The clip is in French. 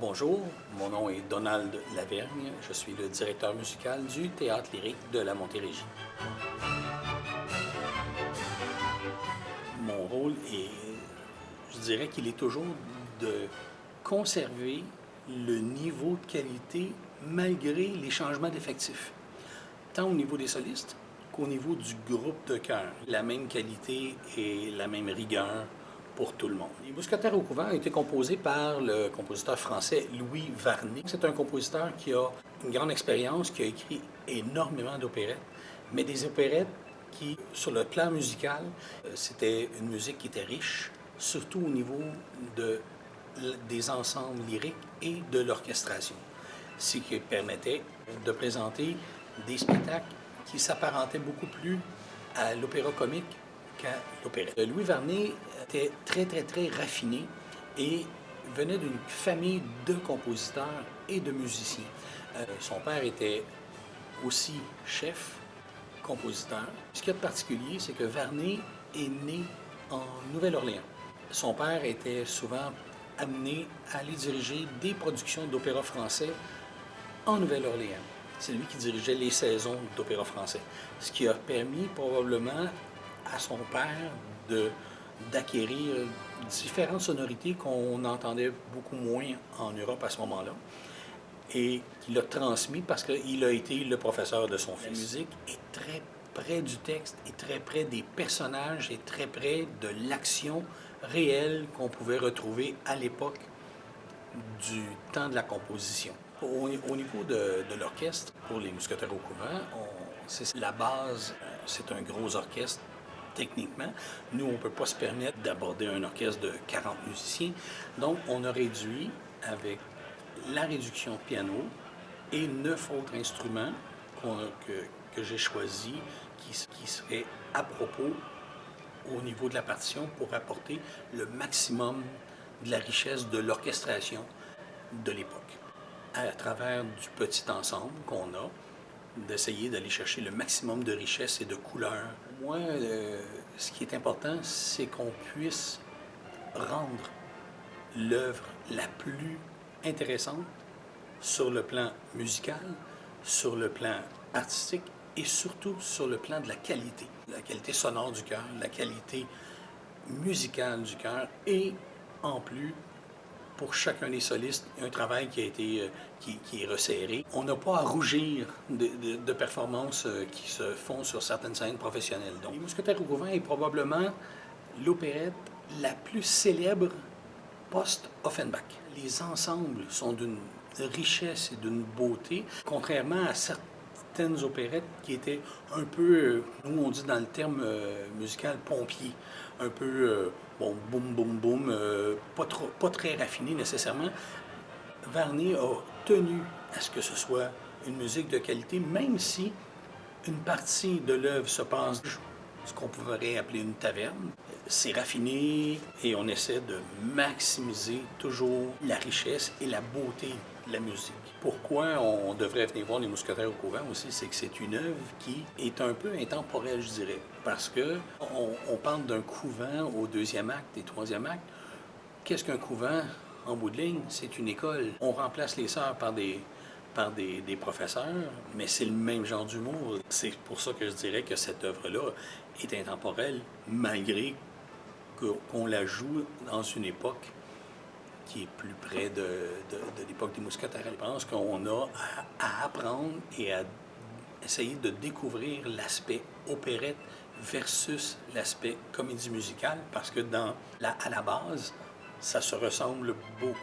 Bonjour, mon nom est Donald Lavergne, je suis le directeur musical du Théâtre lyrique de la Montérégie. Mon rôle est, je dirais qu'il est toujours de conserver le niveau de qualité malgré les changements d'effectifs, tant au niveau des solistes qu'au niveau du groupe de chœur. La même qualité et la même rigueur pour tout le monde. Les Mousquetaires au couvent ont été composés par le compositeur français Louis Varnet. C'est un compositeur qui a une grande expérience, qui a écrit énormément d'opérettes, mais des opérettes qui, sur le plan musical, c'était une musique qui était riche, surtout au niveau des ensembles lyriques et de l'orchestration, ce qui permettait de présenter des spectacles qui s'apparentaient beaucoup plus à l'opéra comique qu'à l'opérette. Louis Varnet était très raffiné et venait d'une famille de compositeurs et de musiciens. Son père était aussi chef, compositeur. Ce qu'il y a de particulier, c'est que Varnet est né en Nouvelle-Orléans. Son père était souvent amené à aller diriger des productions d'opéra français en Nouvelle-Orléans. C'est lui qui dirigeait les saisons d'opéra français, ce qui a permis probablement à son père d'acquérir différentes sonorités qu'on entendait beaucoup moins en Europe à ce moment-là, et qu'il a transmis parce qu'il a été le professeur de son fils. La musique est très près du texte, est très près des personnages, est très près de l'action réelle qu'on pouvait retrouver à l'époque du temps de la composition. Au niveau de l'orchestre, pour les Mousquetaires au couvent, c'est la base, c'est un gros orchestre techniquement. Nous, on ne peut pas se permettre d'aborder un orchestre de 40 musiciens, donc on a réduit avec la réduction de piano et 9 autres instruments que j'ai choisis qui seraient à propos au niveau de la partition pour apporter le maximum de la richesse de l'orchestration de l'époque. À travers du petit ensemble qu'on a, d'essayer d'aller chercher le maximum de richesse et de couleurs. Moi, ce qui est important, c'est qu'on puisse rendre l'œuvre la plus intéressante sur le plan musical, sur le plan artistique et surtout sur le plan de la qualité sonore du chœur, la qualité musicale du chœur et en plus, pour chacun des solistes, un travail qui a été qui est resserré. On n'a pas à rougir de performances qui se font sur certaines scènes professionnelles. Donc, Les Mousquetaires au couvent est probablement l'opérette la plus célèbre post-Offenbach. Les ensembles sont d'une richesse et d'une beauté, contrairement à certaines opérettes qui étaient un peu, nous on dit dans le terme musical, pompier, un peu bon, boum, boum, boum, pas très raffiné nécessairement. Varnet a tenu à ce que ce soit une musique de qualité, même si une partie de l'œuvre se passe ce qu'on pourrait appeler une taverne. C'est raffiné et on essaie de maximiser toujours la richesse et la beauté de la musique. Pourquoi on devrait venir voir les Mousquetaires au couvent aussi, c'est que c'est une œuvre qui est un peu intemporelle, je dirais, parce que on parle d'un couvent au deuxième acte et troisième acte. Qu'est-ce qu'un couvent, en bout de ligne? C'est une école. On remplace les sœurs par des professeurs, mais c'est le même genre d'humour. C'est pour ça que je dirais que cette œuvre-là est intemporelle, malgré qu'on la joue dans une époque qui est plus près de l'époque des Mousquetaires. Je pense qu'on a à apprendre et à essayer de découvrir l'aspect opérette versus l'aspect comédie musicale, parce que à la base, ça se ressemble beaucoup.